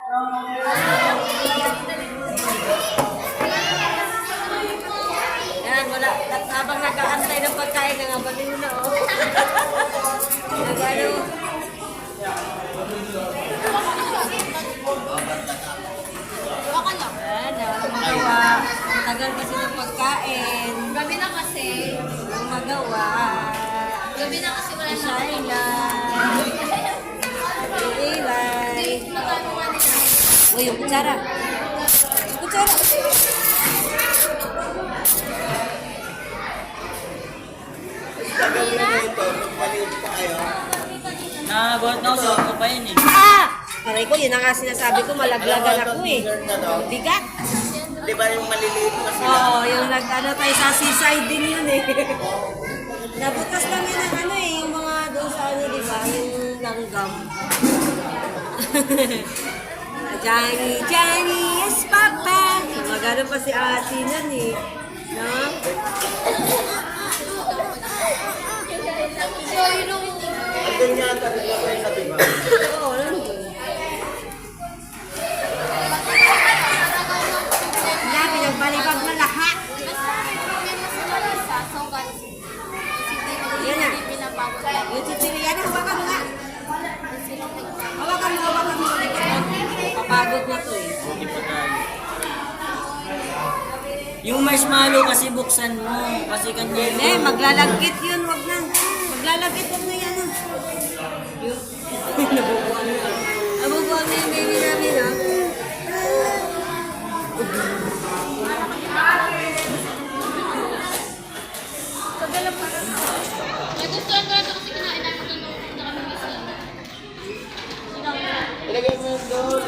Yan, wala. Habang nag-aantay ng pagkain, nangabalin na, oh. Nag-ano. Yan, magawa. Tagal kasi ng pagkain. Gabi na kasi. Ang magawa. Gabi na kasi wala na. Shaila. Ilay. Magano nga nila. Uy, yung kutsara. Kutsara. Nakagulat na ako sa ako pa yun eh. Ah! Aray ko, yun ang nga sinasabi ko, malaglagan ako eh. Ang bigat. Di ba yung maliliit na sila? Oo, yung nag-ano tayo sa seaside din yun eh. Nabutas lang yun ang ano eh, yung mga doon sa ano, di ba? Yung langgam. Johnny, Johnny, yes, Papa. Magano pa si ate nun eh. No? So, yun yung Andun nga talaga kayo sa diba? Oo, nandun. Wala, pinagbalibag na lahat. Yan na. Yung chichiri, yan, hawakan mo nga. Hawakan mo, hawakan mo. Papagod na to eh. Hindi pa tayo. Yung marshmallow kasi buksan mo. Kasi kanya Eh, maglalagkit yun, wag na. Maglalagkit, wag na yan. Yun. Nabubuan na. Nabubuan na yung baby namin, ha? nagustuhan ko ito kasi kinain namin nung kami isa. Ilagay mo yung doon.